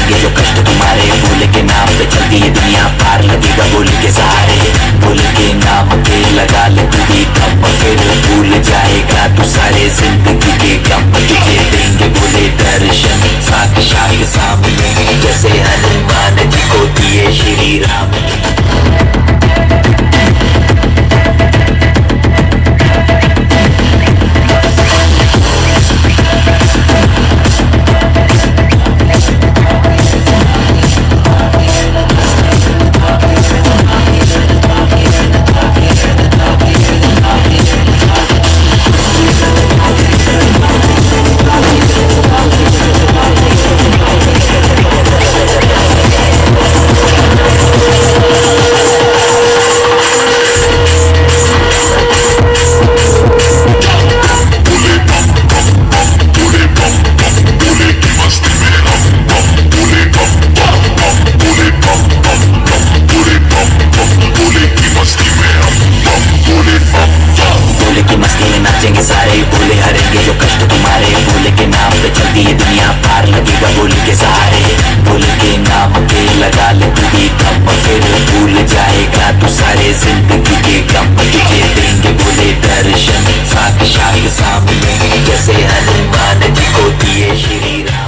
हरेंगे जो कष्ट तुम्हारे। बोले के नाम पे चलती है दुनिया पार लगेगा बोले के सहारे। बोले के नाम पे लगा ले तू भी दम, फिर भूल जाएगा तू सारे जिंदगी के गम। तुझे देंगे बोले दर्शन साक्षात सामने, जैसे हनुमान जी को दिए श्री राम ने। सारे बोले हरेंगे जो कष्ट तुम्हारे। बोले के नाम पे चलती है दुनिया पार लगेगा बोले के सहारे। बोले के नाम पे लगा ले तू भी दम, फिर भूल जाएगा तू सारे जिंदगी के गम। तुझे देंगे बोले दर्शन साक्षात सामने, जैसे हनुमान जी को दिए Shri Ram.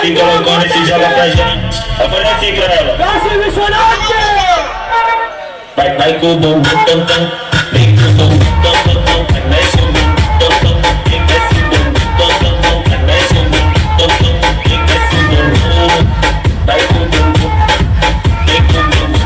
Fica loucona e se joga pra gente. Agora fica ela. Vai com o bumbum tam tam. Vem com o bumbum tam tam tam. Mexe o bumbum tam tam. Vem desce o bumbum tam tam tam. Mexe o bumbum tam tam. Vem desce o bumbum. Vai com o bumbum. Vem com o bumbum.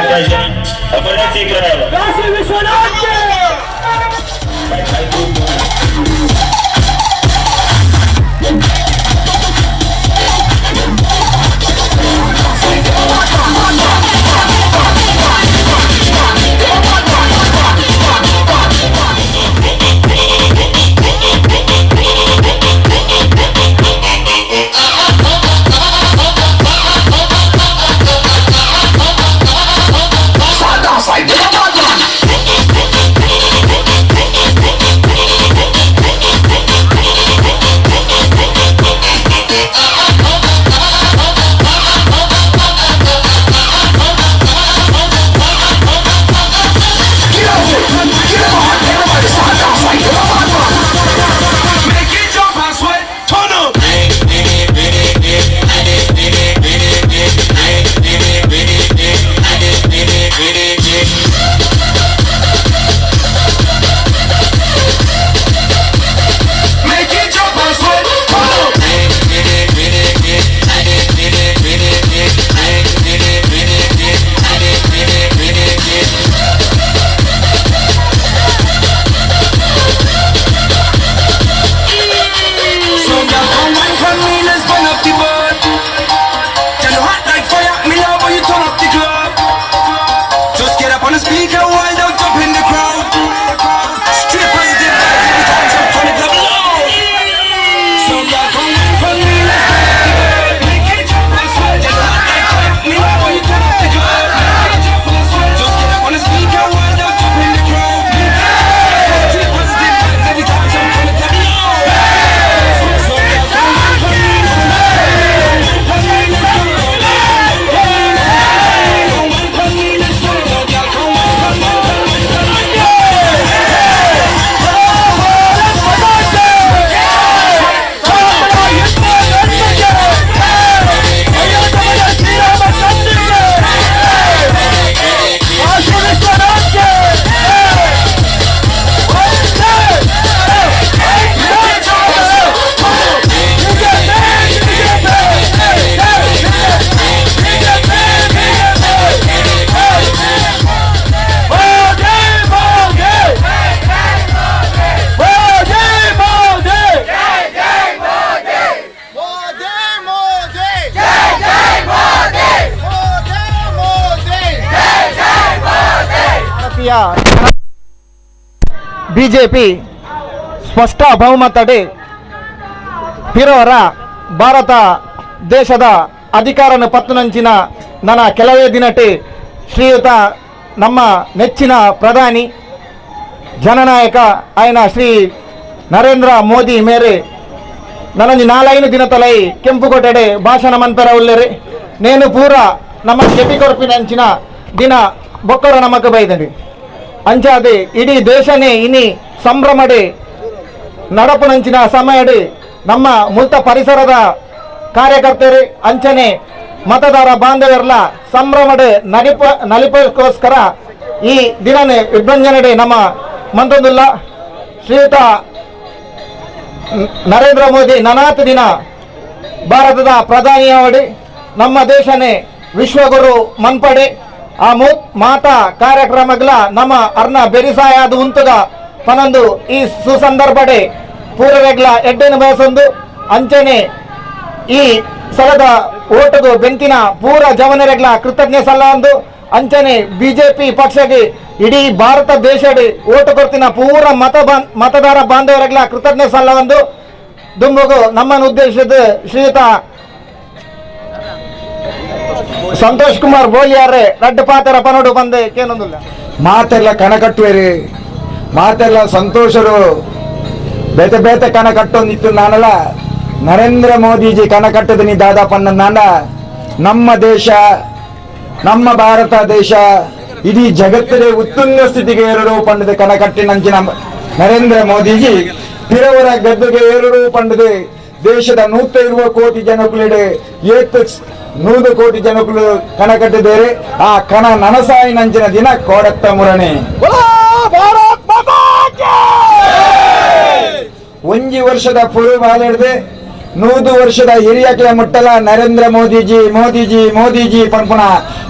Raja, अपना सीख रहा है काशी विश्वनाथ के BJP ಸ್ಪಷ್ಟ ಬಹುಮತಡಿ ಇರೋರ ಭಾರತ ದೇಶದ ಅಧಿಕಾರನ ಪತ್ತುನಂಚಿನ ನನ್ನ ಕೆಲವೇ ದಿನಟಿ ಶ್ರೀಯುತ ನಮ್ಮ ನೆಚ್ಚಿನ ಪ್ರಧಾನಿ ಜನನಾಯಕ ఆయన ಶ್ರೀ ನರೇಂದ್ರ ಮೋದಿ ಮೇರೆ ನನಂಜಿ 4 ದಿನ ತಲೈ ಕೆಂಪುಕೋಟೆಡೆ ಭಾಷಣ ಮಂತರ ಉಳ್ಳೇರಿ నేను ಪೂರ ನಮ್ಮ ಕೆಪಿ ಕೊರಪಿನಂಚಿನ ದಿನ ಬೊಕ್ಕರ ನಮಕ್ ಬೈದಡಿ ಅಂಚಾದೆ ಇಡೀ ದೇಶನೇ ಇನಿ ಸಂಭ್ರಮಡೆ ನಡಪುನಂಚಿನ ಸಮಯಡಿ ನಮ್ಮ ಮುಲ್ತ ಪರಿಸರದ ಕಾರ್ಯಕರ್ತರು ಅಂಚನೆ ಮತದಾರ ಬಾಂಧವರೆಲ್ಲ ಸಂಭ್ರಮಡೆ ನಲಿಪಕ್ಕೋಸ್ಕರ ಈ ದಿನನೇ ವಿಭಜನೆಡೆ ನಮ್ಮ ಮಂತೊಂದುಲ್ಲ ಶ್ರೀಯುತ ನರೇಂದ್ರ ಮೋದಿ ನನಾತ್ ದಿನ ಭಾರತದ ಪ್ರಧಾನಿಯವಡಿ ನಮ್ಮ ದೇಶನೇ ವಿಶ್ವಗುರು ಮನ್ಪಡೆ ಆ ಮಾತಾ ಕಾರ್ಯಕ್ರಮಗಳ ನಮ್ಮ ಅರ್ನ ಬೆರಿಸಾಯಾದ ಉಂತುಗ ಪನೊಂದು ಈ ಸುಸಂದರ್ಭಡೆ ಪೂರವೆಗ್ಲ ಎಡ್ಡೆನ ಬಯಸೊಂದು ಅಂಚನೆ ಈ ಸಲದ ಓಟದು ಬೆಂಕಿನ ಪೂರ ಜವನರೆಗ್ಲ ಕೃತಜ್ಞ ಸಲ್ಲೊಂದು ಅಂಚನೆ ಬಿಜೆಪಿ ಪಕ್ಷಗೆ ಇಡೀ ಭಾರತ ದೇಶಡಿ ಓಟು ಕೊಡ್ತಿನ ಪೂರ ಮತದಾರ ಬಾಂಧವರೆಗ್ಲ ಕೃತಜ್ಞ ಸಲ್ಲೊಂದು ದುಂಬುಗು ನಮ್ಮನ್ನು ಉದ್ದೇಶಿಸಿದ ಶ್ರೀಯುತ ಸಂತೋಷ್ ಕುಮಾರ್ ಬೋಲಿಯಾರೆ ರಡ್ಡು ಪಾತ್ರ ಪನೋಡು ಬಂದೆ ಕೇನೊಂದಿಲ್ಲ ಮಾತೆಲ್ಲ ಕಣಕಟ್ಟುವೆರಿ ಮಾತೆಲ್ಲ ಸಂತೋಷರು ಬೇತೆ ಬೇತೆ ಕಣ ಕಟ್ಟೊಂದಿತ್ತು ನಾನಲ್ಲ ನರೇಂದ್ರ ಮೋದಿಜಿ ಕಣ ಕಟ್ಟದ ನೀ ದಾದಾಪನ್ನ ನಾನ ನಮ್ಮ ದೇಶ ನಮ್ಮ ಭಾರತ ದೇಶ ಇಡೀ ಜಗತ್ತಿನ ಉತ್ತುಂಗ ಸ್ಥಿತಿಗೆ ಏರಲು ಪಂಡದ ಕಣ ಕಟ್ಟಿನಂಚಿನ ನರೇಂದ್ರ ಮೋದಿಜಿ ಪಿರವರ ಗದ್ದೆಗೆ ಏರಲು ಪಂಡದೆ ದೇಶದ 120 ಕೋಟಿ ಜನಕುಲಿಡೆ 100 ಕೋಟಿ ಜನಕುಲು ಕಣ ಕಟ್ಟಿದ್ದಾರೆ ಆ ಕಣ ನನಸಾಯಿನಂಚಿನ ದಿನ ಕೋಡತ್ತ ಮುರಣೆ ಒಂಜಿ ವರ್ಷದ ಪೂರ್ವ ಬಾಲಿಡ್ದೆ 100 ವರ್ಷದ ಹಿರಿಯಕ್ಕೆ ಮುಟ್ಟಲ ನರೇಂದ್ರ ಮೋದಿಜಿ ಪಂಪುಣ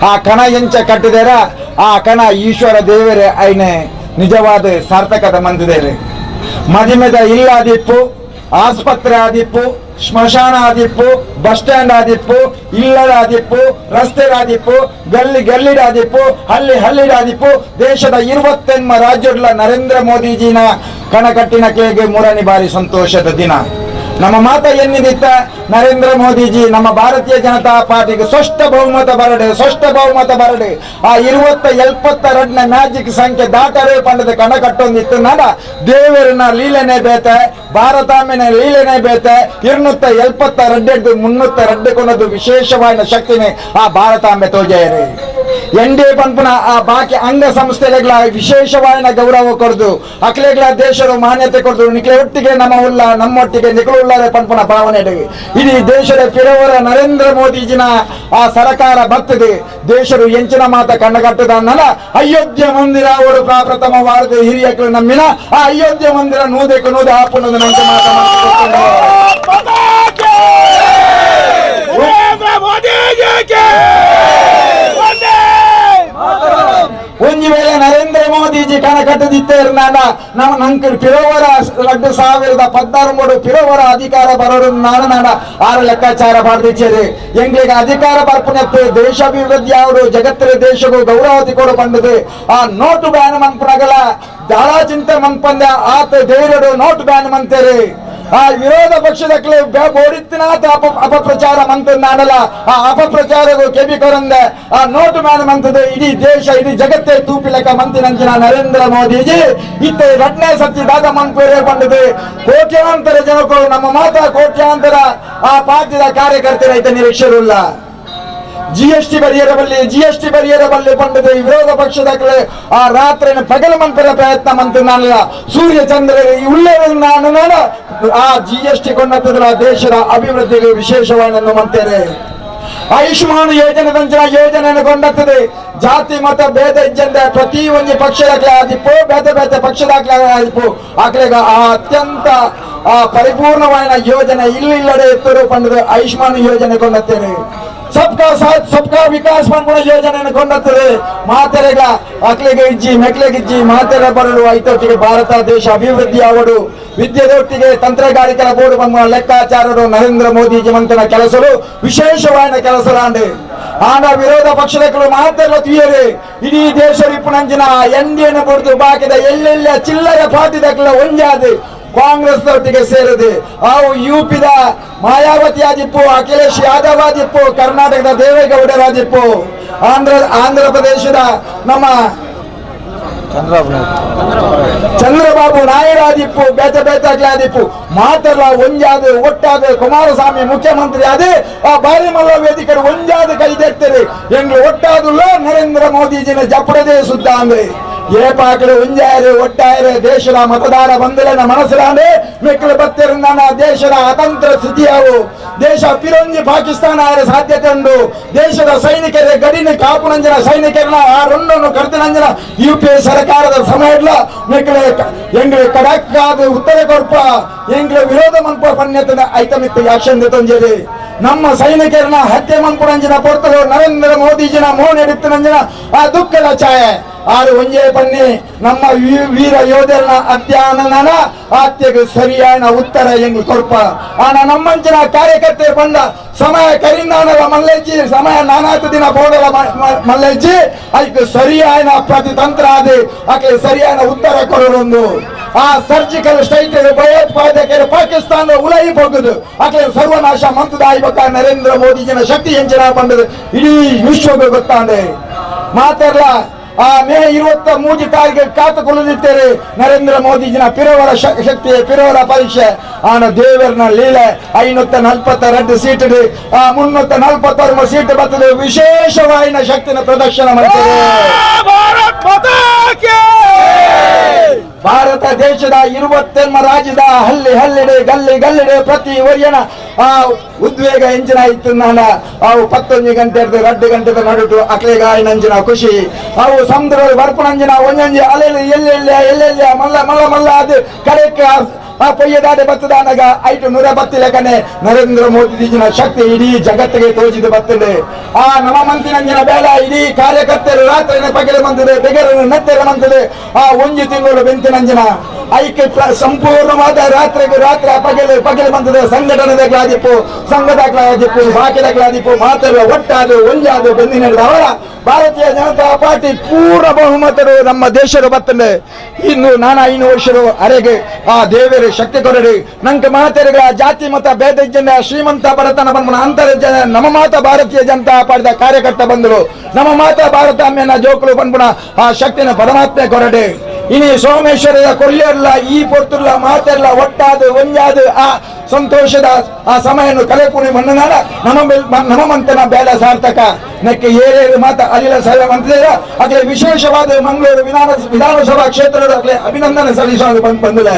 ಆ ಕಣ ಎಂಚ ಕಟ್ಟಿದಾರ ಆ ಕಣ ಈಶ್ವರ ದೇವರೇ ಐನೆ ನಿಜವಾದ ಸಾರ್ಥಕತೆ ಮಂದಿದೇರಿ ಮದಿಮೆದ ಇಲ್ಲ ಆದಿಪ್ಪು ಆಸ್ಪತ್ರೆ ಆದಿಪ್ಪು ಸ್ಮಶಾನ ಆದಿಪ್ಪು ಬಸ್ ಸ್ಟ್ಯಾಂಡ್ ಆದಿಪ್ಪು ಇಲ್ಲದ ಆದಿಪ್ಪು ರಸ್ತೆ ಆದಿಪ್ಪು ಗಲ್ಲಿ ಆದಿಪ್ಪು ಹಳ್ಳಿ ಆದಿಪ್ಪು ದೇಶದ 28 ರಾಜ್ಯಗಳ ನರೇಂದ್ರ ಮೋದಿಜಿನ ಕಣಕಟ್ಟಿನ ಕೇಗೆ 3ನೇ ಬಾರಿ ಸಂತೋಷದ ದಿನ ನಮ್ಮ ಮಾತ ಎನ್ನಿದಿತ್ತ ನರೇಂದ್ರ ಮೋದಿಜಿ ನಮ್ಮ ಭಾರತೀಯ ಜನತಾ ಪಾರ್ಟಿಗೆ ಸ್ಪಷ್ಟ ಬಹುಮತ ಬರಡೆ ಆ 72 ಮ್ಯಾಜಿಕ್ ಸಂಖ್ಯೆ ದಾಟರೇ ಪಂಡದ ಕಣ ಕಟ್ಟೊಂದಿತ್ತು ನಾಡ ದೇವರನ್ನ ಲೀಲೆನೇ ಬೇತೆ ಭಾರತಾಂಬೆನ ಲೀಲೆನೇ ಬೇತೆ 272 302 ಕೊನದು ವಿಶೇಷವಾದ ಶಕ್ತಿನೇ ಆ ಭಾರತಾಂಬೆ ತೋಜೇರಿ ಎನ್ಡಿ ಪಂಪನ ಆ ಬಾಕಿ ಅಂಗ ಸಂಸ್ಥೆಗಳ ವಿಶೇಷವಾದ ಗೌರವ ಕೊಡ್ದು ಅಕ್ಲೆಗಳ ದೇಶದ ಮಾನ್ಯತೆ ಕೊಡ್ದು ನಿಕ್ಲೆ ಒಟ್ಟಿಗೆ ನಮ್ಮೊಟ್ಟಿಗೆ ನಿಕಳುಳ್ಳಾರೆ ಪಂಪನ ಭಾವನೆ ಇಡೀ ದೇಶದ ಪಿರವರ ನರೇಂದ್ರ ಮೋದಿಜಿನ ಆ ಸರ್ಕಾರ ಬರ್ತದೆ ದೇಶರು ಎಂಚಿನ ಮಾತ ಕಣ್ಣಗಟ್ಟದ ಅಯೋಧ್ಯೆ ಮಂದಿರ ಅವರು ಪ್ರಪ್ರಥಮವಾದ ಹಿರಿಯಕರು ನಮ್ಮಿನ ಆ ಅಯೋಧ್ಯೆ ಮಂದಿರ ನೂದೆ ಹಾಪುನದು ನಂಗೆ ಒಂಜಿ ವೇಳೆ ನರೇಂದ್ರ ಮೋದಿಜಿ ಕಣ ಕಟ್ಟದಿತ್ತೇರು ನಂಗೆ ಪಿರೋವರ 2016 ಪಿರೋವರ ಅಧಿಕಾರ ಬರೋರು ನಾಡ ಆರ ಲೆಕ್ಕಾಚಾರ ಮಾಡ್ದಿಚ್ಚೇರಿ ಎಂಗ್ಲಿಗೆ ಅಧಿಕಾರ ಬರ್ಪನೆತ್ತು ದೇಶಾಭಿವೃದ್ಧಿ ಅವರು ಜಗತ್ತಿನ ದೇಶಗೂ ಗೌರವತಿ ಕೊಡು ಬಂದದು ಆ ನೋಟು ಬ್ಯಾನ್ ಮನ್ಪನಗಳ ದಾಳ ಚಿಂತೆ ಮನ್ಪಂದ ಆತ ಧೈರ್ಯಡು ನೋಟು ಬ್ಯಾನ್ ಮಂತೇರಿ ಆ ವಿರೋಧ ಪಕ್ಷದಕ್ಕೆ ಬೋಡಿತ್ತಿನಾಥ ಅಪಪ್ರಚಾರ ಮಂತ ನಾಡಲ್ಲ ಆ ಅಪಪ್ರಚಾರಗಳು ಕೆಬಿಕೊರಂದೆ ಆ ನೋಟು ಬ್ಯಾನ್ ಮಂತದೆ ಇಡೀ ದೇಶ ಇಡೀ ಜಗತ್ತೇ ತೂಪಿಲೆಕ್ಕ ಮಂತಿನಂಚಿನ ನರೇಂದ್ರ ಮೋದಿಜಿ ಇತ್ತ 2ನೇ ಸತಿ ದಾದ ಮನ್ಪೇರೆ ಬಂದಿದೆ ಕೋಟ್ಯಾಂತರ ಜನಗಳು ನಮ್ಮ ಮಾತಾ ಕೋಟ್ಯಾಂತರ ಆ ಪಾರ್ಟಿದ ಕಾರ್ಯಕರ್ತರ ಐತ ನಿರೀಕ್ಷೆರುಲ್ಲ ಜಿಎಸ್ಟಿ ಬರಿಯರಬಲ್ಲಿ ಪಂಡದ ವಿರೋಧ ಪಕ್ಷದ ಆ ರಾತ್ರಿನ ಪಗಲ ಮಂಪರ ಪ್ರಯತ್ನ ಮಂತ ನಾನಲ್ಲ ಸೂರ್ಯ ಚಂದ್ರ ನಾನು ಆ ಜಿಎಸ್ಟಿ ಕೊಂಡಂತದ್ರ ದೇಶದ ಅಭಿವೃದ್ಧಿಗೆ ವಿಶೇಷವಾದ ಮಂತೇನೆ ಆಯುಷ್ಮಾನ್ ಯೋಜನೆಯನ್ನು ಕೊಂಡತ್ತದೆ ಜಾತಿ ಮತ ಭೇದ ಇಜ್ಜಂದ ಪ್ರತಿ ಒಂದು ಪಕ್ಷದಾಗ್ಲೇ ಆದಿಪ್ಪು ಬೇತೆ ಪಕ್ಷದಾಗ್ಲೇ ಆದಿಪ್ಪು ಆಕಳೆಗ ಆ ಅತ್ಯಂತ ಆ ಪರಿಪೂರ್ಣವಾದ ಯೋಜನೆ ಇಲ್ಲಡೆ ಎತ್ತರು ಪಂಡದ ಆಯುಷ್ಮಾನ್ ಯೋಜನೆ ಕೊಂಡತ್ತೇನೆ ಸಬ್ಕಾ ಸಾಥ್ ಸಬ್ಕಾ ವಿಕಾಸ್ ಪಂಪುಣ ಯೋಜನೆಯನ್ನು ಕೊಂಡತ್ತದೆ ಮಾತೆರೆಗ ಅಕ್ಲೆಗೆ ಇಜ್ಜಿ ಮೆಕ್ಲೆಗಿಜ್ಜಿ ಮಾತೆರೆ ಬರಲು ಐತೊಟ್ಟಿಗೆ ಭಾರತ ದೇಶ ಅಭಿವೃದ್ಧಿ ಆವಡು ವಿದ್ಯೆದೊಟ್ಟಿಗೆ ತಂತ್ರಗಾರಿಕೆಯ ಬೋರ್ಡ್ ಬಂದ ಲೆಕ್ಕಾಚಾರರು ನರೇಂದ್ರ ಮೋದಿಜಿ ಮಂತನ ಕೆಲಸರು ವಿಶೇಷವಾದ ಕೆಲಸರಾಂಡೆ ಆಂಡ ವಿರೋಧ ಪಕ್ಷದಗಳು ಮಾತೆಲ್ಲ ತುಯ್ಯರೆ ಇಡೀ ದೇಶ ವಿಪುಣಂಜಿನ ಎನ್ಡಿಯನ್ನು ಕೊಡ್ತು ಬಾಕಿದ ಎಲ್ಲೆಲ್ಲ ಚಿಲ್ಲರೆ ಪಾರ್ಟಿದಕ್ಕೆಲ್ಲ ಒಂಜಾದೆ ಕಾಂಗ್ರೆಸ್ ಒಟ್ಟಿಗೆ ಸೇರಿದೆ ಅವು ಯುಪಿದ ಮಾಯಾವತಿ ಆದಿಪ್ಪು ಅಖಿಲೇಶ್ ಯಾದವ್ ಆದಿಪ್ಪು ಕರ್ನಾಟಕದ ದೇವೇಗೌಡರಾದಿಪ್ಪು ಆಂಧ್ರ ಪ್ರದೇಶದ ನಮ್ಮ ಚಂದ್ರಬಾಬು ನಾಯರಾದಿಪ್ಪು ಬೇತಾಗ್ಲಾದಿಪ್ಪು ಮಾತೆಲ್ಲ ಒಂಜಾದ ಒಟ್ಟಾದ ಕುಮಾರಸ್ವಾಮಿ ಮುಖ್ಯಮಂತ್ರಿ ಆದ ಆ ಬಾರಿಮಲ್ಲ ವೇದಿಕರು ಒಂಜಾದ ಕೈದೆಡ್ತಾರೆ ಎಂಗ್ಲು ಒಟ್ಟಾದುಲ್ಲ ನರೇಂದ್ರ ಮೋದಿಜಿನ ಜಪಡದೇ ಸುದ್ದ ಅಂದ್ರೆ ಏಪಾಕಲು ಒಂಜಾಯರು ಒಟ್ಟಾಯರೆ ದೇಶದ ಮತದಾರ ಬಂದಲಿನ ಮನಸ್ಸಿಲಾಂಡೆ ಮೆಕ್ಕಲು ಬತ್ತಿರಂದಾನ ದೇಶದ ಅತಂತ್ರ ಸ್ಥಿತಿಯಾವು ದೇಶ ಪಿರೊಂಜಿ ಪಾಕಿಸ್ತಾನ ಆಯರ ಸಾಧ್ಯತೆ ಉಂಡು ದೇಶದ ಸೈನಿಕರ ಗಡಿನ ಕಾಪುನಂಜನ ಸೈನಿಕರನ್ನ ಆ ರೊಂಡನ್ನು ಕರೆದಿನಂಜನ ಯುಪಿಎ ಸರ್ಕಾರದ ಸಮಯಡ್ಲ ಮೆಕ್ಕಲೆ ಎಂಗ್ಳು ಕಡಕ್ಕಾದ ಉತ್ತರ ಕೊರ್ಪ ಎಂಗ್ಳು ವಿರೋಧ ಮನ್ಪ ಪನ್ಯತದ ಐತಮಿತ್ತು ಆಕ್ಷನ್ ತಂಜೇರಿ ನಮ್ಮ ಸೈನಿಕರನ್ನ ಹತ್ಯೆ ಮನ್ಪುನಂಜನ ಪೊರ್ತಲು ನರೇಂದ್ರ ಮೋದಿಜಿನ ಮೋನ್ ಎಡಿತ್ತನಂಜನ ಆ ದುಃಖದ ಛಾಯೆ ಆರು ಒಂಜೇ ಪನ್ನಿ ನಮ್ಮ ವೀರ ಯೋಧರನ ಅತ್ಯಾನನ ಹತ್ಯೆಗೆ ಸರಿಯಾದ ಉತ್ತರ ಎಂಗ್ ಕೊರ್ಪ ಆನ ನಮ್ಮಂಚಿನ ಕಾರ್ಯಕರ್ತೆ ಬಂದ ಸಮಯ ಕರಿಂದಾನಲ ಮಲ್ಲಜ್ಜಿ ಸಮಯ ನಾನಾತು ದಿನ ಬೋಡಲ ಮಲ್ಲಜ್ಜಿ ಅದಕ್ಕೆ ಸರಿಯಾದ ಪ್ರತಿತಂತ್ರ ಆದ ಆಕೆ ಸರಿಯಾದ ಉತ್ತರ ಕೊಡೋದೊಂದು ಆ ಸರ್ಜಿಕಲ್ ಸ್ಟ್ರೈಕ್ ಭಯೋತ್ಪಾದಕರು ಪಾಕಿಸ್ತಾನ ಉಳೈ ಹೋಗುದು ಆಕೆ ಸರ್ವನಾಶ ಮಂತದ ಆಯ್ಬೇಕ ನರೇಂದ್ರ ಮೋದಿಜಿನ ಶಕ್ತಿ ಹೆಂಚಿನ ಬಂದದು ಇಡೀ ವಿಶ್ವಕ್ಕೆ ಗೊತ್ತಾಂದೆ ಮಾತೆಲ್ಲ ಆ ಮೇ 23 ತಾರೀಕಿಗೆ ಕಾತುಕೊಳ್ಳುತ್ತಿದ್ದೇವೆ ನರೇಂದ್ರ ಮೋದಿಜಿನ ಪಿರವರ ಶಕ್ತಿ ಪಿರವರ ಪರೀಕ್ಷೆ ಆನ ದೇವರನ ಲೀಲೆ 542 ಸೀಟ್ ಆ 346 ಸೀಟ್ ಬರ್ತದೆ ವಿಶೇಷವಾದ ಶಕ್ತಿನ ಪ್ರದರ್ಶನ ಮಾಡ್ತೇವೆ ಭಾರತ ದೇಶದ 28 ರಾಜ್ಯದ ಹಳ್ಳಿಡೆ ಗಲ್ಲಿಡೆ ಪ್ರತಿ ವರಿಯನ ಆ ಉದ್ವೇಗ ಎಂಜಿನ ಇತ್ತು ನಾನು ಅವು 11 ಗಂಟೆ 2 ಗಂಟೆ ನಡುಟು ಅಕ್ಲೆಗ ನಂಜಿನ ಖುಷಿ ಅವು ಸಮುದ್ರ ಬರ್ಪುನಂಜಿನ ಒಂಜೊಂಜಿ ಅಲೆಯಲ್ಲಿ ಎಲ್ಲೆಲ್ಲ ಮಲ್ಲ ಅದು ಕಡೆಕ್ಕೆ ಆ ಪೊಯ್ಯದಾದೆ ಬತ್ತದಾನಾಗ ಐಟು 110 ಲೆಕ್ಕನೆ ನರೇಂದ್ರ ಮೋದಿಜಿನ ಶಕ್ತಿ ಇಡೀ ಜಗತ್ತಿಗೆ ತೋಜಿದು ಬರ್ತದೆ. ಆ ನಮ್ಮ ಮಂತ್ರಿನಂಜನ ಬೇಡ ಇಡೀ ಕಾರ್ಯಕರ್ತರು ರಾತ್ರಿ ಪಗಲು ಬಂದಿದೆ, ಬೆಗರನ್ನು ನೆತ್ತೆರ ಬಂದಿದೆ. ಆ 1 ತಿಂಗಳು ಬೆಂತಿನಂಜನ ಐಕ್ಯ ಸಂಪೂರ್ಣವಾದ ರಾತ್ರಿಗೆ ರಾತ್ರಿ ಪಗಲು ಬಂದಿದೆ. ಸಂಘಟನೆಗಳಾದಿಪ್ಪು, ಸಂಘದಾದಿಪ್ಪು, ಬಾಕಿದಾದಿಪ್ಪು ಮಾತೆಲ್ಲ ಒಟ್ಟಾದು ಒಂಜಾದು ಬೆಂದಿನ ಅವರ ಭಾರತೀಯ ಜನತಾ ಪಾರ್ಟಿ ಪೂರ್ಣ ಬಹುಮತರು ನಮ್ಮ ದೇಶದ ಬರ್ತದೆ. ಇನ್ನು 5 ವರ್ಷರು ಅರೆಗೆ ಆ ದೇವರ ಶಕ್ತಿ ಕೊರಡಿ ನಂಗೆ ಮಾತೆರೆಗಳ ಜಾತಿ ಮತ ಭೇದ ಜನ ಶ್ರೀಮಂತ ಬಡತನ ಬಂದ ಅಂತರ ಜನ ನಮ್ಮ ಮಾತ ಭಾರತೀಯ ಜನತಾ ಪಾರ್ಟಿಯ ಕಾರ್ಯಕರ್ತ ಬಂದರು. ನಮ್ಮ ಮಾತ ಭಾರತ ಅಮ್ಮೆನ ಜೋಕುಲು ಬಂದ್ಬಿಡ ಆ ಶಕ್ತಿನ ಪರಮಾತ್ಮೆ ಕೊರಡೆ. ಇನಿ ಸೋಮೇಶ್ವರದ ಕೊಲ್ಲಿಯಲ್ಲ ಈ ಪೊರ್ತುಲ್ಲ ಮಾತೆಲ್ಲ ಒಟ್ಟಾದು ಒಂಜಾದು ಆ ಸಂತೋಷದ ಆ ಸಮಯವನ್ನು ಕಲೆಕುಣಿ ಮಣ್ಣನಾಡ ನಮ್ಮ ಮಂತನ ಬೇಡ ಸಾರ್ಥಕ ನೆಕ್ಕೆ ಏರೇರು ಮಾತ ಅಲಿಲ ಸೇವೆ ಮಂತ್ರಿರ ಅಗಲೇ ವಿಶೇಷವಾದ ಮಂಗಳೂರು ವಿಧಾನಸಭಾ ಕ್ಷೇತ್ರದ ಅಭಿನಂದನೆ ಸಲ್ಲಿಸುವ ಬಂದಿದೆ.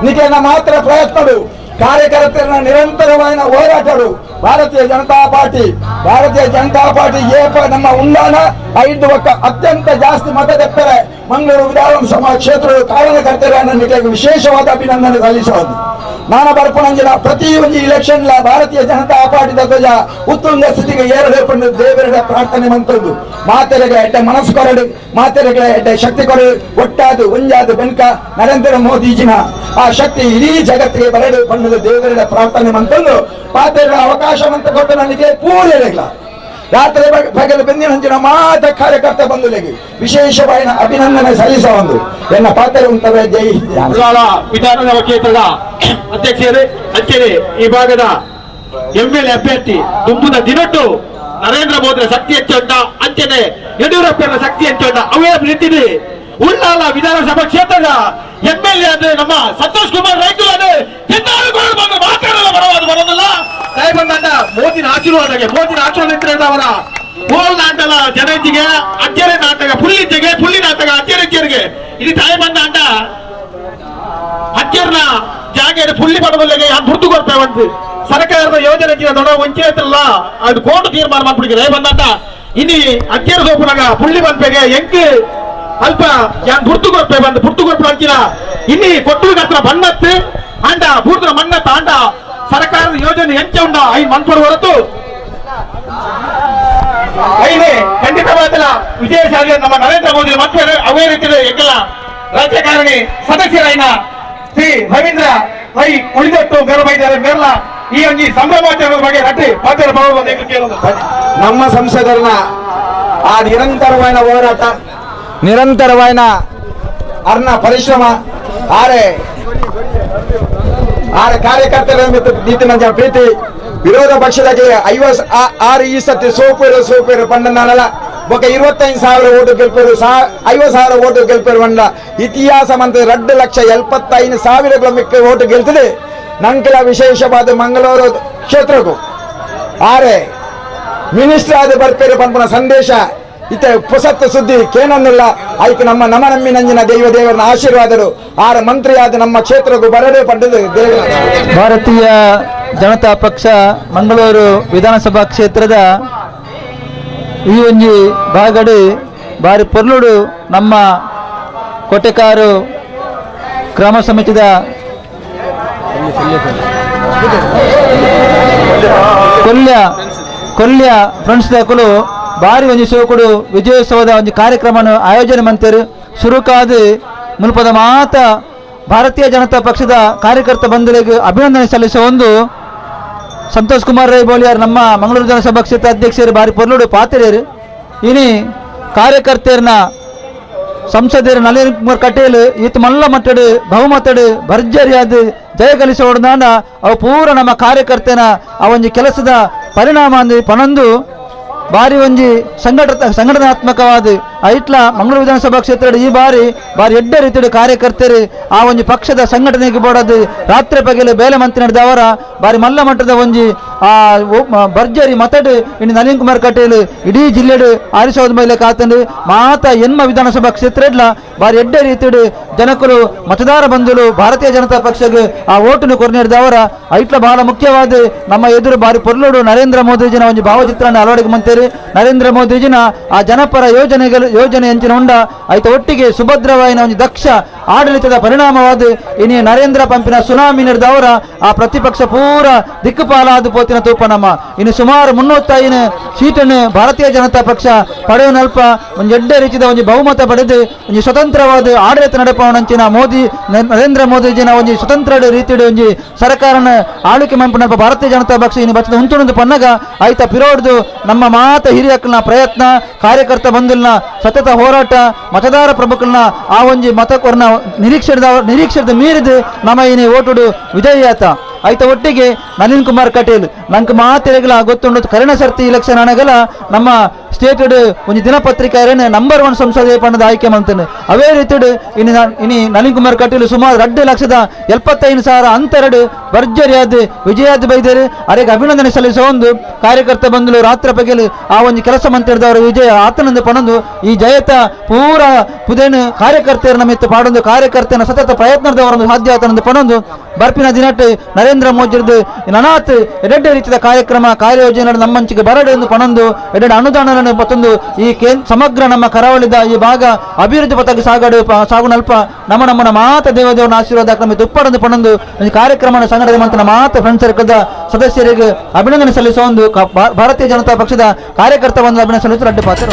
ನಿಖೇನ ಮಾತ್ರ ಪ್ರಯತ್ನಗಳು ಕಾರ್ಯಕರ್ತರ ನಿರಂತರವಾದ ಹೋರಾಟಗಳು ಭಾರತೀಯ ಜನತಾ ಪಾರ್ಟಿ ಏಪ ನಮ್ಮ ಉಂಡಾನ 5 ಒಕ್ಕ ಅತ್ಯಂತ ಜಾಸ್ತಿ ಮತ ತೆಪ್ಪರೆ ಮಂಗಳೂರು ವಿಧಾನಸಭಾ ಕ್ಷೇತ್ರದ ಕಾರ್ಯಕರ್ತರನ್ನು ನಿಖೇಗೆ ವಿಶೇಷವಾದ ಅಭಿನಂದನೆ ಸಲ್ಲಿಸುವುದು. ನಾನು ಬರ್ಪಣಂಜಿನ ಪ್ರತಿ ಒಂದು ಇಲೆಕ್ಷನ್ ಭಾರತೀಯ ಜನತಾ ಪಾರ್ಟಿ ಧ್ವಜ ಉತ್ತುಂಗ ಸ್ಥಿತಿಗೆ ಏರಬೇಕು ದೇವರ ಪ್ರಾರ್ಥನೆ ಮಂತದ್ದು. ಮಾತೆರೆಗೆ ಎಡ್ಡೆ ಮನಸ್ಸು ಕೊರಡು, ಮಾತೆರೆಗೆ ಎಡ್ಡೆ ಶಕ್ತಿ ಕೊರಡು, ಒಟ್ಟಾದು ಒಂಜಾದು ಬೆನ್ಕ ನರೇಂದ್ರ ಮೋದಿಜಿನ ಆ ಶಕ್ತಿ ಇಡೀ ಜಗತ್ತಿಗೆ ಬರಡು ಬಣ್ಣದ ದೇವರ ಪ್ರಾರ್ಥನೆ ಮಂತಂದು ಪಾತ್ರೆಗಳ ಅವಕಾಶ ಮಂತ ಕೊಟ್ಟು ನನಗೆ ಪೂರೈಲ್ಲ. ರಾತ್ರಿ ಪಗಲು ಬೆಂದಿನ ಹಂಚಿನ ಮಾತ ಕಾರ್ಯಕರ್ತ ಬಂಧುಗಳಿಗೆ ವಿಶೇಷವಾದ ಅಭಿನಂದನೆ ಸಲ್ಲಿಸ ಒಂದು ಎನ್ನ ಪಾತ್ರ ಉಂಟವೆ. ಜೈ ವಿಧಾನಸಭಾ ಕ್ಷೇತ್ರದ ಅಧ್ಯಕ್ಷರೇ, ಅಂಚೆರೆ ಈ ಭಾಗದ MLA ಅಭ್ಯರ್ಥಿ ದುಂಬುದ ದಿನಟ್ಟು ನರೇಂದ್ರ ಮೋದಿ ಶಕ್ತಿ ಹೆಚ್ಚೊಂಡ ಅಂಚನೆ ಯಡಿಯೂರಪ್ಪನ ಶಕ್ತಿ ಹೆಚ್ಚೊಂಡ ಅವೇ ನಿಂತಿದೆ. ಉಳ್ಳಾಲ ವಿಧಾನಸಭಾ ಕ್ಷೇತ್ರದ MLA ಅಂದ್ರೆ ನಮ್ಮ ಸಂತೋಷ್ ಕುಮಾರ್ ರೈತರು ಬಂದು ಮಾತಾಡಲ್ಲ ಬರೋದಿಲ್ಲ. ಬಂದ ಮೋದಿನ ಆಶೀರ್ವಾದ ನಿಂತಿರೋದ ಅವರ ಓಲ್ ನಾಟಕ ಜನತೆಗೆ ಅಜ್ಜರೆ ನಾಟಕ ಪುಳ್ಳಿ ನಾಟಕ ಅಜ್ಜರಿಗೆ ಇದು ತಾಯಿ ಬಂದ ಅಂಡ ಅಜ್ಜರ್ನ ಜಾಗ ಪುಳ್ಳಿ ಪಡಬಲ್ಲೆಗೆ ಗುರ್ತು ಕೊಡ್ತೇವಂತ ಸರ್ಕಾರದ ಯೋಜನೆ ದೊಡ್ಡ ವಂಚೆ ಐತಲ್ಲ ಅದು ಕೋರ್ಟ್ ತೀರ್ಮಾನ ಮಾಡ್ಬಿಟ್ಟಿದೆ ಬಂದಂತ ಇನಿ ಅಜ್ಜರ ಸೋಪನಾಗ ಪುಳ್ಳಿ ಬಂದ್ಬೇಗೆ ಹೆಂಗ್ ಅಲ್ಪ ಯಾನ್ ಗುರ್ತು ಕೊಡ್ಪೆ ಬಂದು ಗುರ್ತು ಕೊಡ್ಪು ಅಂಚಿನ ಇನ್ನಿ ಕೊಟ್ಟು ಹತ್ರ ಬಣ್ಣತ್ತು ಅಂಡ ಬೂರ್ದ್ರ ಮಣ್ಣತ್ತ ಅಂಡ ಸರ್ಕಾರದ ಯೋಜನೆ ಹೆಂಚೆ ಉಂಡ ಐದು ಮನ್ಪಡು ಹೊರತು ಐದೇ ಖಂಡಿತವಾದ ವಿಜಯಶಾಲಿ ನಮ್ಮ ನರೇಂದ್ರ ಮೋದಿ ಮತ್ತೆ ಅವೇ ರೀತಿ ಎಂಗೆಲ್ಲ ರಾಜಕಾರಣಿ ಸದಸ್ಯರಾಯಿನ ಶ್ರೀ ರವೀಂದ್ರ ರೈ ಉಳಿದಟ್ಟು ಮೇಲ್ಬೈದಾರೆ ಮೇರ್ಲ ಈ ಒಂದು ಸಂಭ್ರಮಾಚರಣೆ ಬಗ್ಗೆ ರಟ್ಟಿ ಪಾತ್ರ ಕೇಳೋದು ನಮ್ಮ ಸಂಸದರನ್ನ ಆ ನಿರಂತರವಾದ ಹೋರಾಟ ನಿರಂತರವಾದ ಅರ್ನ ಪರಿಶ್ರಮ ಆರೆ ಕಾರ್ಯಕರ್ತರ ನೀತಿನ ಪ್ರೀತಿ ವಿರೋಧ ಪಕ್ಷದಾಗೆ 56 ಈ ಸತಿ ಸೋಪೇರು ಪಂಡನಲ್ಲ ఒక 25,000 ఓటు గెలిపారు 50,000 ఓటు గెలిపారు వండ ఇతిహాసం అంత 2,75,000 ಮಿಕ್ಕ ಓಟು ಗೆಲ್ತದೆ ನಂಕೆಲ ವಿಶೇಷವಾದ ಮಂಗಳೂರು ಕ್ಷೇತ್ರಕ್ಕೂ ಆರೆ ಮಿನಿಸ್ಟರ್ ಆದ ಬರ್ಪೇರು ಪಂಪನ ಸಂದೇಶ ಇತ ಪುಸತ್ತ ಸುದ್ದಿ ಕೇನೊಂದಿಲ್ಲ ಐಕ್ ನಮ್ಮ ನಮ್ಮನಮ್ಮಿ ನಂಜಿನ ದೇವರನ ಆಶೀರ್ವಾದರು ಆರ ಮಂತ್ರಿ ಆದ ನಮ್ಮ ಕ್ಷೇತ್ರಕ್ಕೂ ಬರಡೆ ಪಡ್ಡದು ಭಾರತೀಯ ಜನತಾ ಪಕ್ಷ ಮಂಗಳೂರು ವಿಧಾನಸಭಾ ಕ್ಷೇತ್ರದ ಈ ಒಂಜಿ ಬಾಗಡು ಬಾರಿ ಪೊರ್ಲುಡು ನಮ್ಮ ಕೋಟೆಕಾರು ಗ್ರಾಮ ಸಮಿತಿದ ಕೊಲ್ಯ ಫ್ರೆಂಡ್ಸ್ ದಾಖಲು ಬಾರಿ ಒಂಜಿ ಸೋಕುಡು ವಿಜಯೋತ್ಸವದ ಒಂದು ಕಾರ್ಯಕ್ರಮ ಆಯೋಜನೆ ಮಂತರು ಶುರುಕಾದ ಮುಲ್ಪದ ಮಾತ ಭಾರತೀಯ ಜನತಾ ಪಕ್ಷದ ಕಾರ್ಯಕರ್ತ ಬಂಧುಗಳಿಗೆ ಅಭಿನಂದನೆ ಸಲ್ಲಿಸುವ ಒಂದು ಸಂತೋಷ್ ಕುಮಾರ್ ರೈ ಬೋಳಿಯಾರ್ ನಮ್ಮ ಮಂಗಳೂರು ವಿಧಾನಸಭಾ ಕ್ಷೇತ್ರ ಅಧ್ಯಕ್ಷರು ಬಾರಿ ಪೊರ್ಲುಡು ಪಾತ್ರೆಯರು ಇನಿ ಕಾರ್ಯಕರ್ತೆಯರ್ನ ಸಂಸದರ ನಳಿನ್ ಕುಮಾರ್ ಕಟೀಲ್ ಈತ ಮಲ್ಲ ಮಟ್ಟಡು ಬಹುಮತಡು ಭರ್ಜರಿಯಾದ ಜಯ ಗಳಿಸೋಡ್ದಾಂಡ ಅವು ಪೂರ ನಮ್ಮ ಕಾರ್ಯಕರ್ತನ ಆ ಒಂದು ಕೆಲಸದ ಪರಿಣಾಮ ಅಂದು ಪನೊಂದು ಬಾರಿ ಒಂಜಿ ಸಂಘಟನಾತ್ಮಕವಾದ ಐಟ್ಲ ಮಂಗಳೂರು ವಿಧಾನಸಭಾ ಕ್ಷೇತ್ರದ ಈ ಬಾರಿ ಎಡ್ಡ ರೀತಿಯ ಕಾರ್ಯಕರ್ತರು ಆ ಒಂದು ಪಕ್ಷದ ಸಂಘಟನೆಗೆ ಬೋಡದು ರಾತ್ರಿ ಪಗಲು ಬೇಲೆ ಮಂತ್ರಿ ನಡೆದವರ ಬಾರಿ ಮಲ್ಲ ಮಟ್ಟದ ಒಂಜಿ ಆ ಭರ್ಜರಿ ಮತಡು ಇನ್ನು ನಳಿನ್ ಕುಮಾರ್ ಕಟೀಲ್ ಇಡೀ ಜಿಲ್ಲೆಡು ಆರಿಸೋದ ಮೇಲೆ ಕಾತಂಡು ಮಾತ ಎನ್ಮ ವಿಧಾನಸಭಾ ಕ್ಷೇತ್ರ ಬಾರಿ ಎಡ್ಡ ರೀತಿಯ ಜನಕರು ಮತದಾರ ಬಂಧುಗಳು ಭಾರತೀಯ ಜನತಾ ಪಕ್ಷಕ್ಕೆ ಆ ಓಟನ್ನು ಕೊರ್ನೆಡ್ದವರ ಐಟ್ಲ ಬಹಳ ಮುಖ್ಯವಾದ ನಮ್ಮ ಎದುರು ಬಾರಿ ಪೊರ್ಲುಡು ನರೇಂದ್ರ ಮೋದಿಜಿನ ಒಂದು ಭಾವಚಿತ್ರನ ಅಳವಡಿಕೆ ಮಂತೇರಿ ನರೇಂದ್ರ ಮೋದಿಜಿನ ಆ ಜನಪರ ಯೋಜನೆ ಎಂಚಿನ ಉಂಡ ಐತ ಒಟ್ಟಿಗೆ ಸುಭದ್ರವಾಯಿನ ಒಂದು ದಕ್ಷ ಆಡಳಿತದ ಪರಿಣಾಮವಾದ ಇನಿ ನರೇಂದ್ರ ಪಂಪಿನ ಸುನಾಮಿ ನಡೆದವರ ಆ ಪ್ರತಿಪಕ್ಷ ಪೂರ ದಿಕ್ಕುಪಾಲಾದ ಪೋತಿನ ತೂಪ ನಮ್ಮ ಇನ್ನು ಸುಮಾರು 305 ಸೀಟನ್ನು ಭಾರತೀಯ ಜನತಾ ಪಕ್ಷ ಪಡೆಯುವನಲ್ಪ ಒಂದು ಎಡ್ಡೆ ರೀತಿಯ ಒಂದು ಬಹುಮತ ಪಡೆದು ಒಂದು ಸ್ವತಂತ್ರವಾದ ಆಡಳಿತ ನಡೆಪವನಂಚಿನ ನರೇಂದ್ರ ಮೋದಿಜಿನ ಒಂದು ಸ್ವತಂತ್ರ ರೀತಿಯ ಒಂದು ಸರ್ಕಾರನ ಆಳ್ವಿಕೆ ಮಂಪನಲ್ಪ ಭಾರತೀಯ ಜನತಾ ಪಕ್ಷ ಇನ್ನು ಬಚ್ಚದ ಉಂಟುಣದು ಪನ್ನಗ ಐತ ಪಿರೋಡ್ದು ನಮ್ಮ ಮಾತ ಹಿರಿಯಕ್ಕಲ್ನ ಪ್ರಯತ್ನ ಕಾರ್ಯಕರ್ತ ಬಂಧುಲ್ನ ಸತತ ಹೋರಾಟ ಮತದಾರ ಪ್ರಮುಖಲ್ನ ಆ ಒಂಜಿ ಮತಕೊರ್ನ ನಿರೀಕ್ಷೆದ ಮೀರಿದು ನಮ್ಮ ಇನಿ ಓಟುಡು ವಿಜಯಾತ ಐತ ಒಟ್ಟಿಗೆ ನಳಿನ್ ಕುಮಾರ್ ಕಟೀಲ್ ನಂಗೆ ಮಾತೆರೆಗಳ ಗೊತ್ತುಂಡು ಕರಿಣ ಸರ್ತಿ ಇಲೆಕ್ಷನ್ ಅಣಗಲ ನಮ್ಮ ಸ್ಟೇಟ್ ಒಂದು ದಿನಪತ್ರಿಕೆ ನಂಬರ್ 1 ಸಂಸದೀಯ ಪಣ್ಣದ ಆಯ್ಕೆ ಮಾಡ್ತಾನೆ ಅವೇ ರೀತಿ ಇನಿ ನಳಿನ್ ಕುಮಾರ್ ಕಟೀಲ್ ಸುಮಾರು 2,75,000 ಅಂತರಡು ಭರ್ಜರಿಯಾದ ವಿಜಯಾದ ಬೈದರು ಅವರಿಗೆ ಅಭಿನಂದನೆ ಸಲ್ಲಿಸುವ ಒಂದು ಕಾರ್ಯಕರ್ತ ಬಂದು ರಾತ್ರಿ ಪಗೆಲು ಆ ಒಂದು ಕೆಲಸ ಮಂತ್ರಿದವರ ವಿಜಯ ಆತನಂದು ಪಣಂದು ಈ ಜಯತ ಪೂರ ಪುದೇನು ಕಾರ್ಯಕರ್ತೆಯರ ನಮಿತ್ತು ಪಾಡೊಂದು ಕಾರ್ಯಕರ್ತನ ಸತತ ಪ್ರಯತ್ನದವರೊಂದು ಸಾಧ್ಯ ಆತನಂದು ಪಣಂದು ಬರ್ಪಿನ ದಿನಟ್ಟು ನರೇಂದ್ರ ಮೋದಿರದು ನನಾತ್ ಎರಡೇ ರೀತಿಯ ಕಾರ್ಯಕ್ರಮ ಕಾರ್ಯಯೋಜನೆ ನಮ್ಮಂಚಿಗೆ ಬರಡು ಎಂದು ಪಣಂದು ಎರಡು ಅನುದಾನ ಮತ್ತೊಂದು ಈ ಸಮಗ್ರ ನಮ್ಮ ಕರಾವಳಿದ ಈ ಭಾಗ ಅಭಿವೃದ್ಧಿ ಪಥಕ್ಕೆ ಸಾಗುನಲ್ಪ ನಮ್ಮನ ಮಾತ ದೇವದೇವನ ಆಶೀರ್ವಾದ ಕ್ರಮ ಉಪ್ಪಡಂದು ಪಣಂದು ಈ ಕಾರ್ಯಕ್ರಮ ಸಂಘಟನೆ ಮಂತ್ರ ಮಾತ ಫ್ರೆಂಡ್ಸ್ ಸರ್ಕದ ಸದಸ್ಯರಿಗೆ ಅಭಿನಂದನೆ ಸಲ್ಲಿಸುವ ಒಂದು ಭಾರತೀಯ ಜನತಾ ಪಕ್ಷದ ಕಾರ್ಯಕರ್ತ ಒಂದು ಅಭಿನಂದನೆ ಸಲ್ಲಿಸಲು ಅಡ್ಡ ಪಾತ್ರ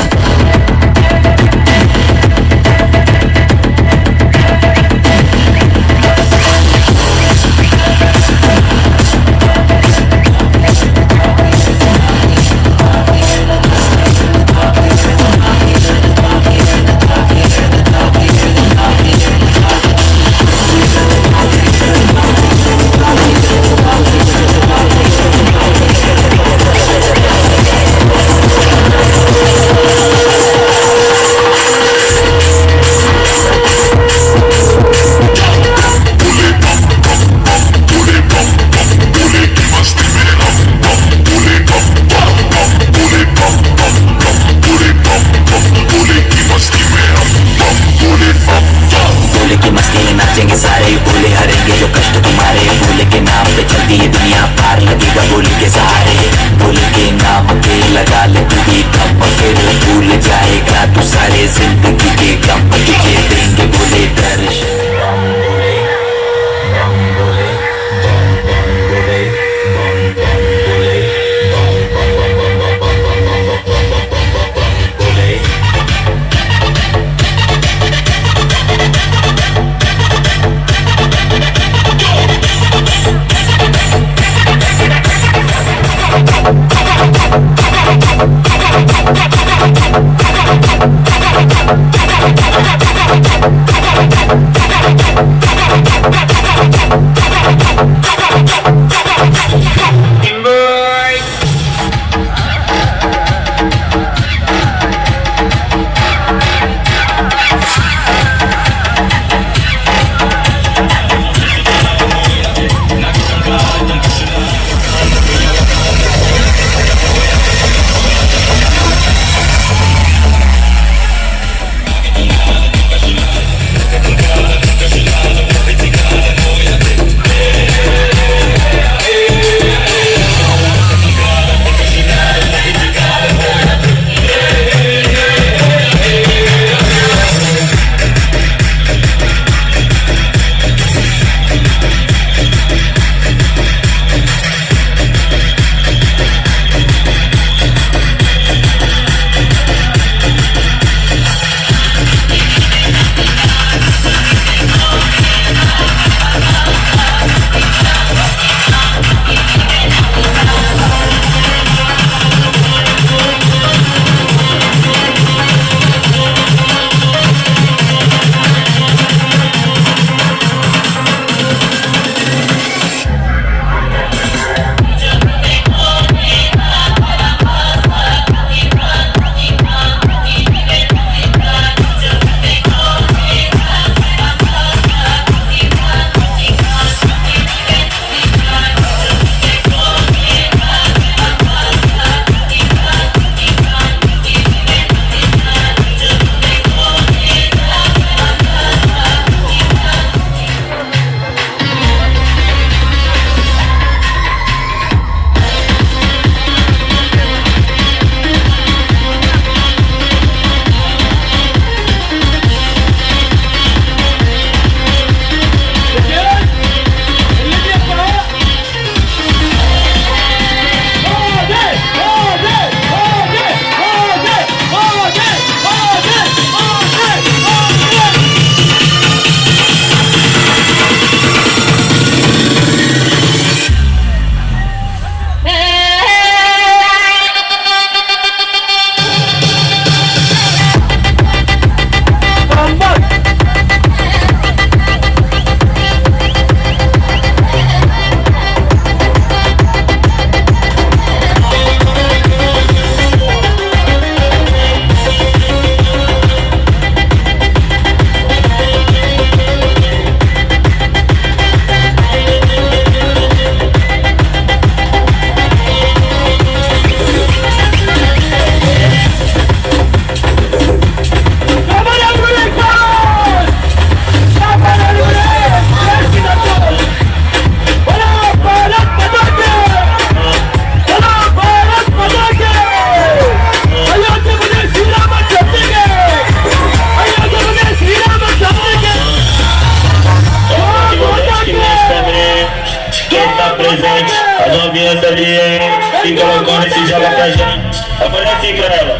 salir e colocando esse joga pra gente. Vamos assim, galera.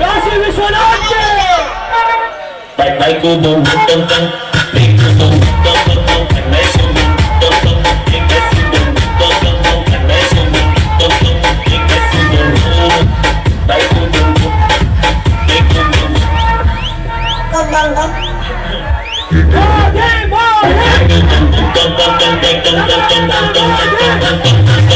Vai com o bumbum tam tam, vem com o bumbum tam tam tam, mexe o bumbum tam tam tam, vem desce o bumbum tam tam tam, mexe o bumbum tam tam tam, vem desce o bumbum. Vai com o bumbum, vem com o bumbum. Tam tam tam tam tam tam tam tam tam tam tam tam tam.